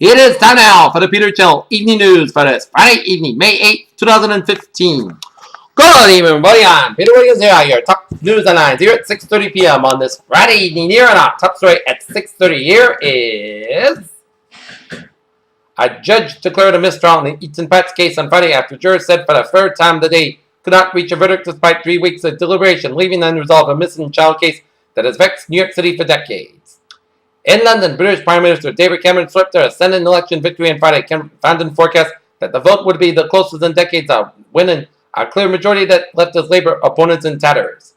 It is time now for the Peter Channel Evening News for this Friday evening, May 8th, 2015. Good evening, everybody. I'm Peter Wiggins here, your top news headlines here at 6:30 p.m. on this Friday evening here. And our top story at 6:30 here is a judge declared a mistrial in the Eaton Pats case on Friday after jurors said for the third time that they could not reach a verdict despite 3 weeks of deliberation, leaving unresolved a missing child case that has vexed New York City for decades. In London, British Prime Minister David Cameron swept a Senate election victory on Friday. Cameron forecast that the vote would be the closest in decades of winning a clear majority that left his Labour opponents in tatters.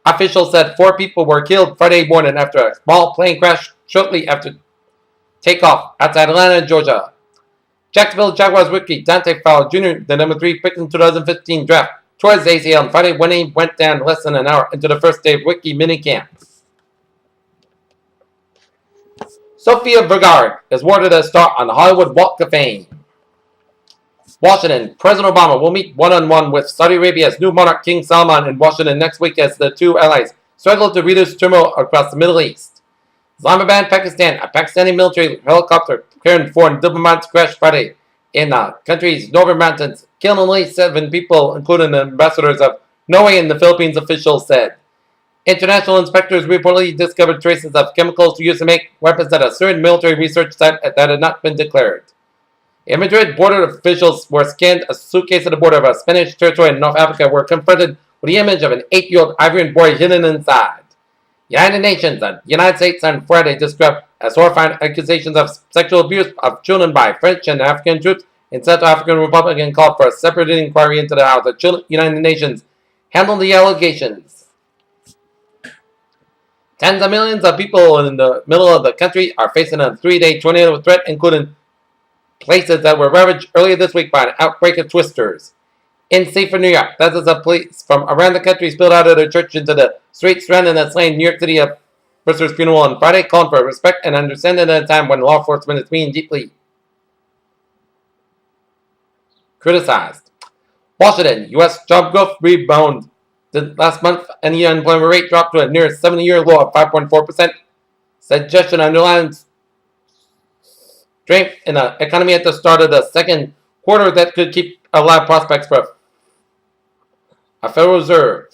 Officials said 4 people were killed Friday morning after a small plane crash shortly after takeoff outside Atlanta, Georgia. Jacksonville Jaguars rookie Dante Fowler Jr., the number 3 pick in 2015 draft, tore his ACL on Friday when he went down less than an hour into the first day of rookie minicamp. Sofia Vergara is awarded a star on the Hollywood Walk of Fame. Washington, President Obama will meet one-on-one with Saudi Arabia's new monarch King Salman in Washington next week as the two allies struggle to reduce turmoil across the Middle East. Islamabad, Pakistan, a Pakistani military helicopter carrying foreign diplomats crashed Friday in the country's northern mountains, killing at least 7 people, including the ambassadors of Norway and the Philippines, officials said. International inspectors reportedly discovered traces of chemicals used to make weapons at a certain military research site that had not been declared. In Madrid, border officials were scanned a suitcase at the border of a Spanish territory in North Africa were confronted with the image of an 8-year-old Ivorian boy hidden inside. United Nations and the United States on Friday described as horrifying accusations of sexual abuse of children by French and African troops in South African Republic and called for a separate inquiry into how the United Nations handled the allegations. Tens of millions of people in the middle of the country are facing a 3-day tornado threat, including places that were ravaged earlier this week by an outbreak of twisters. In Seaford, New York, dozens of police from around the country spilled out of their church into the streets surrounding the slain New York City officer's funeral on Friday, calling for respect and understanding at a time when law enforcement is being deeply criticized. Washington, U.S. job growth rebound. Last month, and the unemployment rate dropped to a near 70-year low of 5.4%. Suggestion underlines strength in the economy at the start of the second quarter that could keep alive prospects for a Federal Reserve.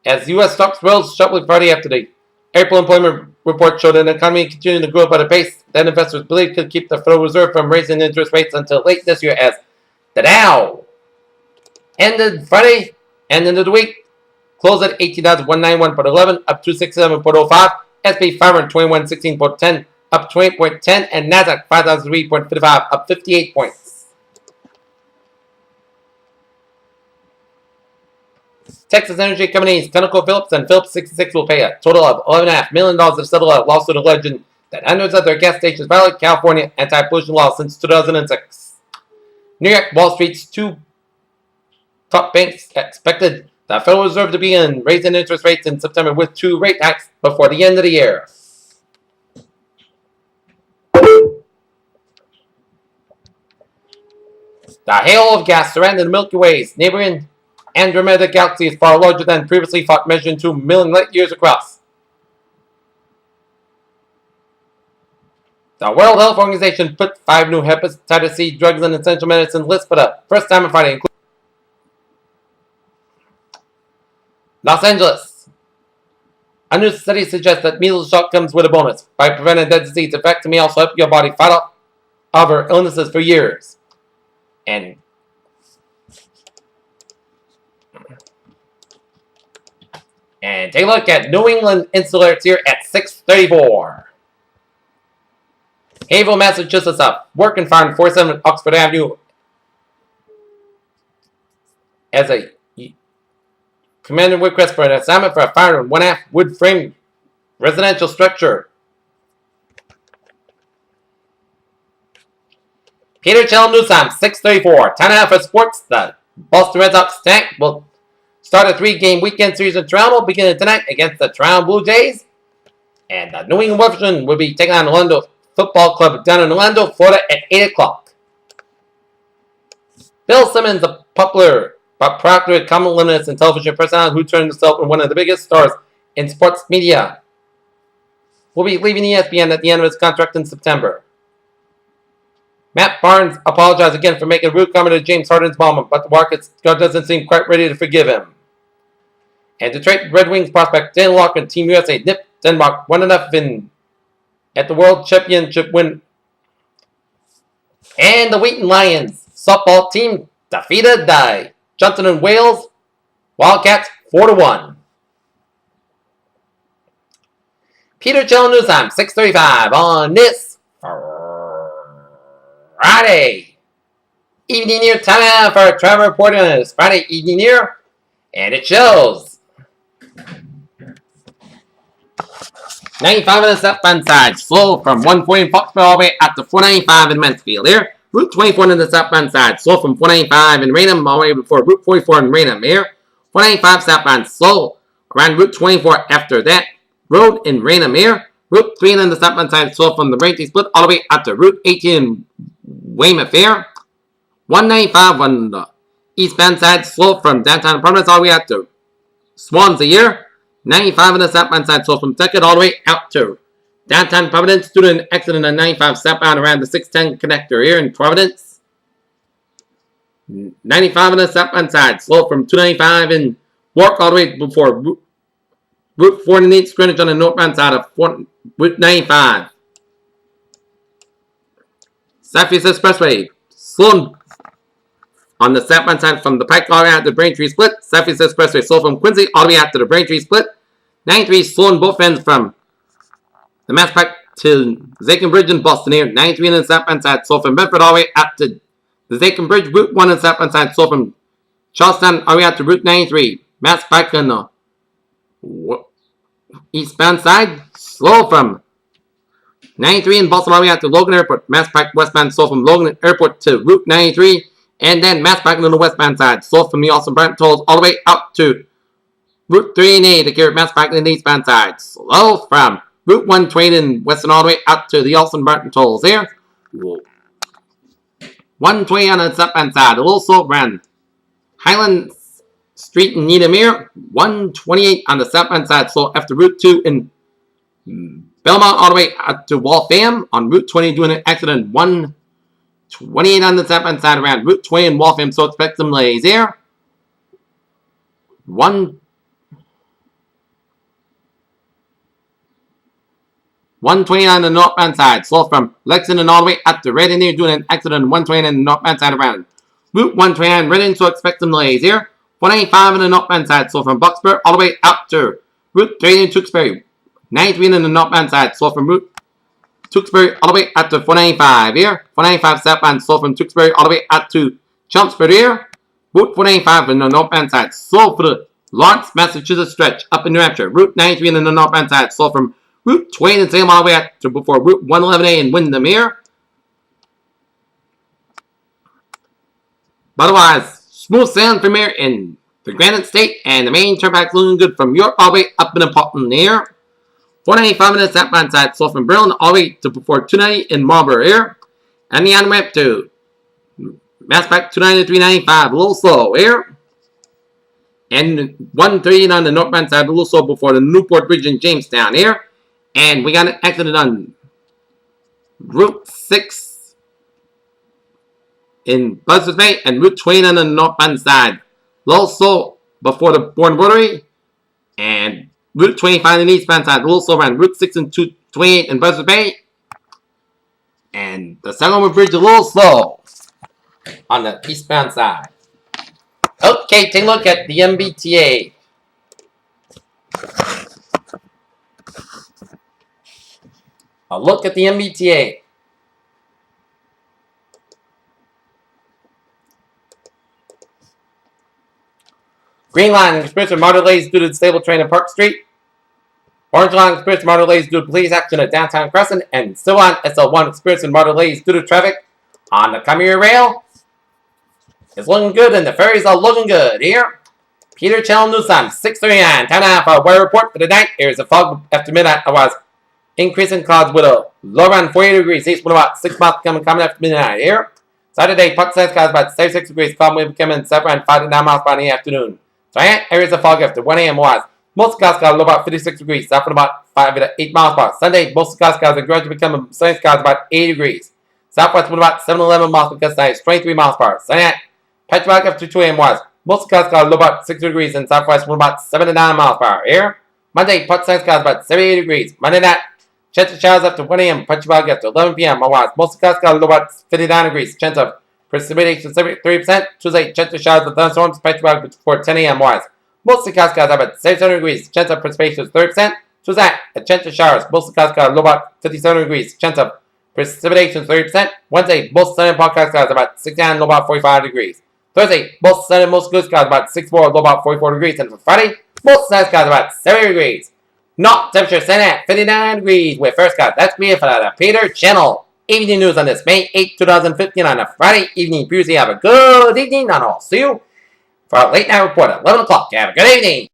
As U.S. stocks rose sharply Friday after the April employment report showed an economy continuing to grow at a pace that investors believe could keep the Federal Reserve from raising interest rates until late this year, as the Dow ended Friday and into the week. Closed at 18,191.11, up 267.05. S&P 521.16.10, up 20.10, and Nasdaq 5,003.55, up 58 points. Texas energy companies ConocoPhillips and Phillips 66 will pay a total of $11.5 million to settle a lawsuit alleging that hundreds of their gas stations violate California anti-pollution laws since 2006. New York Wall Street's 2 top banks expected the Federal Reserve to begin raising interest rates in September with 2 rate hikes before the end of the year. The hail of gas surrounding the Milky Way's neighboring Andromeda galaxy is far larger than previously thought, measuring 2 million light years across. The World Health Organization put 5 new hepatitis C drugs on essential medicine list for the first time on Friday, including Los Angeles. A new study suggests that measles shot comes with a bonus. By preventing dead disease, in fact, it may also help your body fight off other illnesses for years. And take a look at New England Insulators here at 6:34. Haverhill, Massachusetts, a working farm 47 Oxford Avenue as a commanded request for an assignment for a 5.5 wood frame residential structure. Peter Channel News Time, 6:34. Time now for sports. The Boston Red Sox tank will start a 3-game weekend series in Toronto beginning tonight against the Toronto Blue Jays. And the New England Revolution will be taking on Orlando Football Club down in Orlando, Florida at 8 o'clock. Bill Simmons, the popular but proctored columnist and television personality who turned himself into one of the biggest stars in sports media, will be leaving ESPN at the end of his contract in September. Matt Barnes apologized again for making a rude comment to James Harden's mom, but the market doesn't seem quite ready to forgive him. And Detroit Red Wings prospect Dale Walker and Team USA nipped Denmark 1-0 at the World Championship win. And the Wheaton Lions softball team defeated the Johnson and Wales Wildcats 4-1. Peter Chell News Time, 6:35 on this Friday evening near time for a travel report on this Friday evening near, and it shows 95 on the southbound side, slow from 140 in Foxborough all the way up to 495 in Mansfield here. Route 24 on the southbound side, slow from 495 in Raynham all the way before Route 44 in Raynham here. 495 southbound, slow around Route 24 after that road in Raynham here. Route 3 on the southbound side, slow from the Braintree split all the way up to Route 18 in Weymouth here. 195 on the eastbound side, slow from downtown Providence all the way out to Swansea here. 95 on the southbound side, so from Tuckett all the way out to downtown Providence. Due to an accident on 95 southbound around the 610 connector here in Providence. 95 on the southbound side, slow from 295 in Warwick all the way before Route 48 Greenwich on the northbound side of Route 95. Southeast Expressway, slow on the southbound side from the Pike all the way out to the Braintree split. Southeast Expressway, slow from Quincy all the way out to the Braintree split. 93 slow on both ends from the Mass Pike to Zakin Bridge in Boston here. 93 on the southbound side, slow from Bedford all the way out to the Zakin Bridge. Route 1 on the southbound side, slow from Charlestown all the way out to Route 93. Mass Pike on the eastbound side, slow from 93 in Boston all the way out to Logan Airport. Mass Pike westbound, slow from Logan Airport to Route 93. And then Mass Pike on the westbound side, slow from the Austin Brent tolls all the way out to Route 3 and A to carry Mass Pike on the eastbound side. Slow from Route 120 in Weston all the way out to the Austin Brent tolls here. 120 on the southbound side, a little slow around Highland Street in Needham here. 128 on the southbound side, slow after Route 2 in Belmont all the way out to Waltham. On Route 20 doing an accident. 128 on the southbound side around Route 20 in Waltham, so expect some delays here. 120 on the northbound side, slow from Lexington all the way up to Reading here, doing an accident. 120 on the northbound side around Route 129 Reading, so expect some delays here. 185 on the northbound side, slow from Bucksburg all the way up to Route 3 in Tewksbury. 93 on the northbound side, slow from Route Tewksbury all the way up to 495 here. 495 southbound, slow from Tewksbury all the way up to Chelmsford here. Route 495 on the northbound side, slow for the Lawrence, Massachusetts stretch up in New Hampshire. Route 93 on the northbound side, slow from Route 20 in Salem all the way up to before Route 111A in Windham here. But otherwise, smooth sailing from here in the Granite State, and the main turnpike's looking good from York all the way up in Portland here. 495 on the southbound side, slow from Berlin all the way to before 290 in Marlborough here. And the on the way up to Mass Pike 290 395, a little slow here. And 130 on the northbound side, a little slow before the Newport Bridge in Jamestown here. And we got an accident on Route 6 in Buzzards Bay and Route 20 on the northbound side. A little slow before the Bourne Rotary. And Route 25 on the eastbound side, a little slow around Route 6 and 228 in Buzzards Bay. And the Sangamon Bridge a little slow on the eastbound side. Okay, take a look at the MBTA. A look at the MBTA. Green Line experiencing minor delays due to the stable train in Park Street. Orange Line experiencing minor delays due to police action at Downtown Crescent. And still on SL1 experiencing minor delays due to traffic on the Commuter Rail. It's looking good and the ferries are looking good here. Peter Channel News Time, 6:39. Time now for a weather report for the night. There's a fog after midnight. Otherwise, increasing clouds with a low around 48 degrees. East wind about 6 miles coming after midnight here. Saturday, Park Size clouds about 76 degrees. Calm wind becoming 7 and 5 to 9 miles by the afternoon. Giant areas of fog after 1 a.m. wise. Most clouds low about 56 degrees. South wind about 5 to 8 miles per hour. Sunday, most clouds are gradually becoming sunny skies about 80 degrees. Southwest wind about 7-11 miles per gust, 23 miles per hour. Sunny night. Petrograph after 2 a.m. was mostly clouds, low about 60 degrees, and southwest wind about 7 to 9 miles per hour. Here, Monday, part signs clouds about 78 degrees. Monday night, chance of showers after 1 a.m. Petrograph after 11 p.m. Otherwise, mostly clouds, low about 59 degrees. Chance of precipitation 30%. Tuesday, chance of showers and thunderstorms. Petrograph before 10 a.m. Otherwise, mostly clouds, about 77 degrees. Chance of precipitation 30%. Tuesday, a chance of showers. Mostly clouds, low about 57 degrees. Chance of precipitation 30%. Wednesday, both sunny and partly clouds about 69, low about 45 degrees. Thursday, both sunny and most good skies about 64, low about 44 degrees. And for Friday, both sunny skies about 70 degrees. Not temperature setting at 59 degrees with first skies. That's me for the Peter Channel. Evening news on this May 8, 2015 on a Friday evening. Previously, have a good evening, and I'll see you for a late night report at 11 o'clock. Have a good evening.